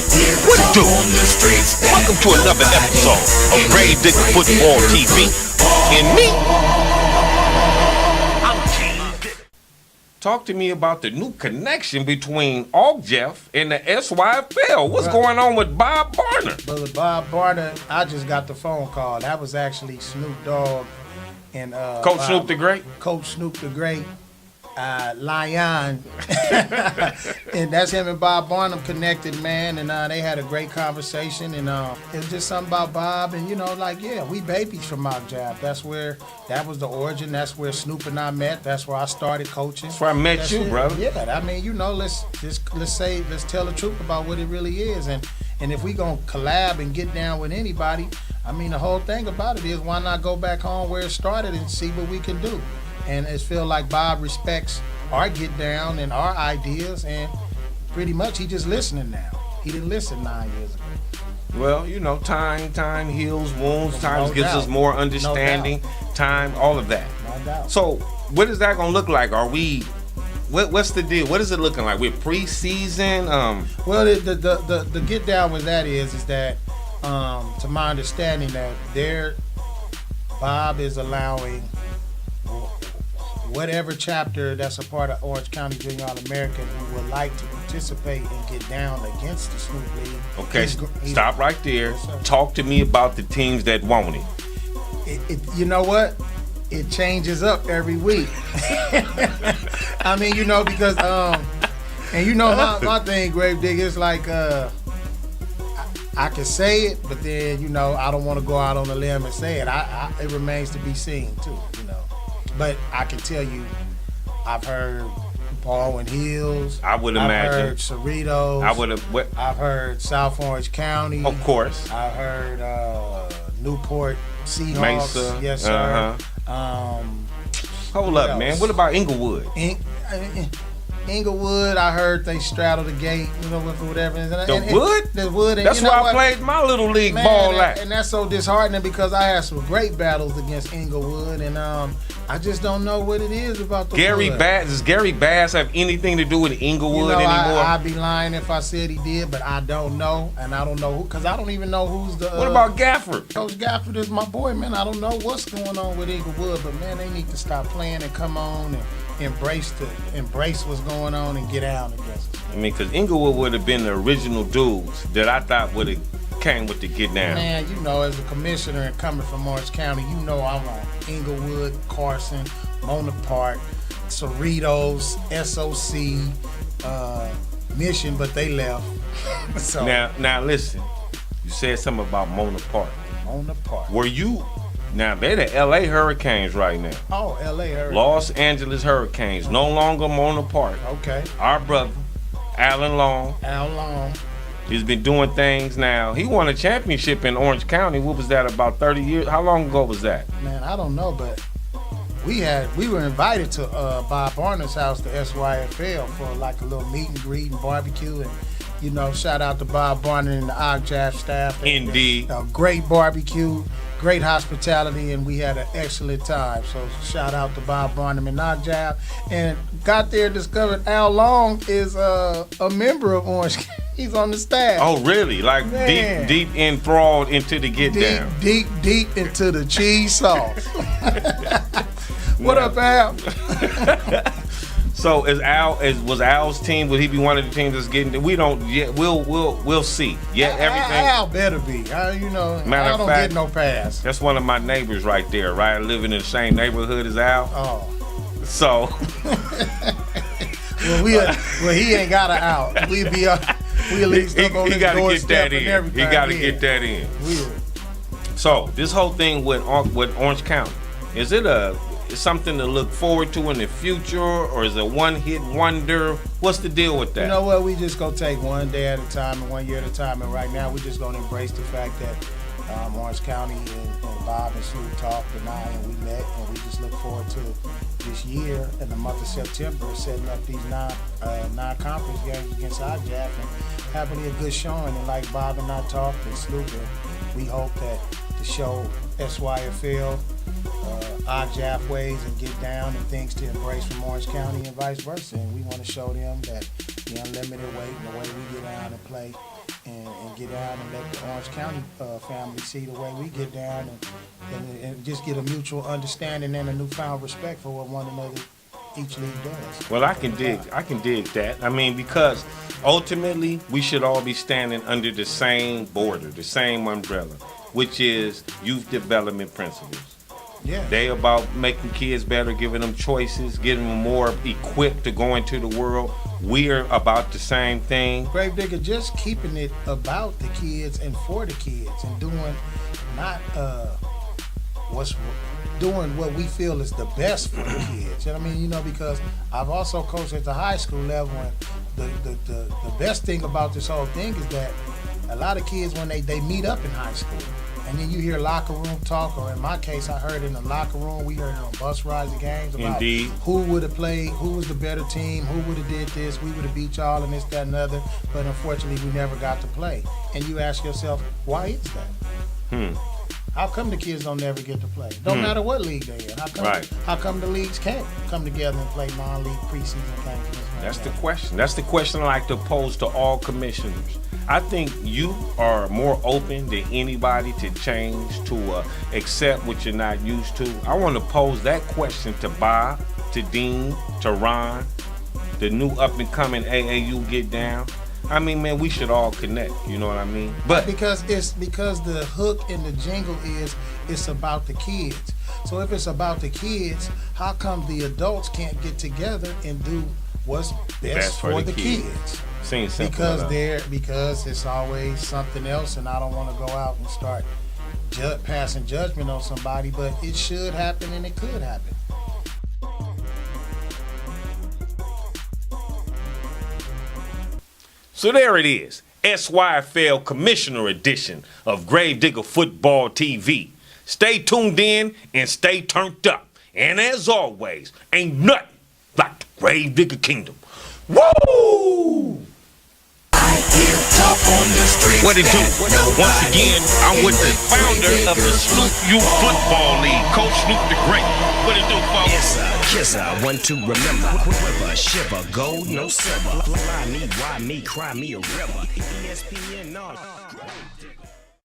What do? Welcome to another episode of GraveDigga Football TV. And me, I'm King Digga. Talk to me about the new connection between OCJAAF and the SYFL. What's going on with Bob Barner? Brother Bob Barner, I just got the phone call. That was actually Snoop Dogg and Coach Snoop the Great? Coach Snoop the Great. Lion. And that's him and Bob Barnum connected, man, and they had a great conversation, and it was just something about Bob, and we babies from OCJAAF. That was the origin. That's where Snoop and I met. That's where I started coaching. That's where I met you, brother. Yeah, I mean, let's tell the truth about what it really is, and if we gonna collab and get down with anybody, I mean, the whole thing about it is, why not go back home where it started and see what we can do? And it feel like Bob respects our get down and our ideas, and pretty much he just listening now. He didn't listen 9 years ago. Well, time heals wounds. Time gives us more understanding. Time, all of that. No doubt. So, what is that gonna look like? Are we? What's the deal? What is it looking like? We're preseason. Well, the get down with that is that, to my understanding, that Bob is allowing whatever chapter that's a part of Orange County Junior All-American who would like to participate and get down against the Snoop League. Okay, stop right there. Yes, talk to me about the teams that want it. You know what? It changes up every week. I mean, because, and my thing, GraveDigga, is like, I can say it, but then, I don't want to go out on a limb and say it. It remains to be seen, too, But I can tell you, I've heard Baldwin Hills. I would imagine. I've heard Cerritos. I've heard South Orange County. Of course. I've heard Newport Seahawks. Mesa. Yes, sir. Hold up, man. What about Inglewood? Inglewood, I heard they straddle the gate, for whatever. The Wood? And that's where I played my little league ball at. And that's so disheartening because I had some great battles against Inglewood, and I just don't know what it is about the Wood. Does Gary Bass have anything to do with Inglewood anymore? I'd be lying if I said he did, but I don't know, and I don't know who, because I don't even know who's the. What about Gafford? Coach Gafford is my boy, man. I don't know what's going on with Inglewood, but man, they need to stop playing and come on and embrace what's going on and get out against us. I mean, because Inglewood would have been the original dudes that I thought would have came with the get down. Man, as a commissioner and coming from Orange County, I want Inglewood, Carson, Mona Park, Cerritos, SOC, Mission, but they left. So now listen, you said something about Mona Park. Mona Park. Were you? Now, they're the L.A. Hurricanes right now. Oh, L.A. Hurricanes. Los Angeles Hurricanes. No longer Mona Park. Okay. Our brother, Alan Long. He's been doing things now. He won a championship in Orange County. What was that, about 30 years? How long ago was that? Man, I don't know, but we were invited to Bob Barner's house, the SYFL, for like a little meet and greet and barbecue. And, shout out to Bob Barner and the OCJAAF staff. Indeed. A great barbecue. Great hospitality, and we had an excellent time. So shout out to Bob Barnum and OCJAAF. And got there, discovered Al Long is a member of Orange County. He's on the staff. Oh, really? Like deep enthralled into the get down. Deep into the cheese sauce. What up, Al? So was Al's team? Would he be one of the teams that's getting? We don't yet. We'll see. Yeah, everything. Al better be. I don't get no pass. That's one of my neighbors right there. Right, living in the same neighborhood as Al. Oh. So. well, he ain't got an out. We at least up on his doorstep and everything. He got to get that in. So this whole thing with Orange County, is it something to look forward to in the future, or is it one-hit wonder? What's the deal with that? You know what? We just gonna take one day at a time and 1 year at a time. And right now, we're just gonna embrace the fact that Orange County and Bob and Snoop talked and we met, and we just look forward to this year in the month of September setting up these non-conference games against OCJAAF and having a good showing. And like Bob and I talked and Snoop, and we hope that to show SYFL OCJAAF ways and get down and things to embrace from Orange County and vice versa. And we want to show them that the unlimited weight and the way we get out and play and get down and let the Orange County family see the way we get down and just get a mutual understanding and a newfound respect for what one another each league does. Well, I can dig that. I mean, because ultimately we should all be standing under the same border, the same umbrella, which is youth development principles. Yeah. They about making kids better, giving them choices, getting them more equipped to go into the world. We're about the same thing. GraveDigga, just keeping it about the kids and for the kids and doing not doing what we feel is the best for the kids. You know what I mean? You know, because I've also coached at the high school level, and the best thing about this whole thing is that a lot of kids, when they meet up in high school, and then you hear locker room talk, or in my case, I heard in the locker room, we heard it on bus rides and games about who would have played, who was the better team, who would have did this, we would have beat y'all and this, that, and other, but unfortunately, we never got to play. And you ask yourself, why is that? How come the kids don't never get to play? Don't matter what league they're in. How come the leagues can't come together and play non-league preseason games? That's the question. That's the question I like to pose to all commissioners. I think you are more open than anybody to change, to accept what you're not used to. I want to pose that question to Bob, to Dean, to Ron, the new up-and-coming AAU Get Down. I mean, man, we should all connect. You know what I mean? But because the hook and the jingle is it's about the kids. So if it's about the kids, how come the adults can't get together and do what's best for the kids? Seems simple because it's always something else, and I don't want to go out and start passing judgment on somebody, but it should happen and it could happen. So there it is, SYFL Commissioner Edition of GraveDigga Football TV. Stay tuned in and stay turned up. And as always, ain't nothing like the GraveDigga Kingdom. Woo! What it do? Once again, I'm with the founder of the Snoop Youth Football League, Coach Snoop the Great. What it do, folks? Yes, I want to remember. Quiver, shiver, gold, no silver. Fly me, why me, cry me a river. ESPN, no.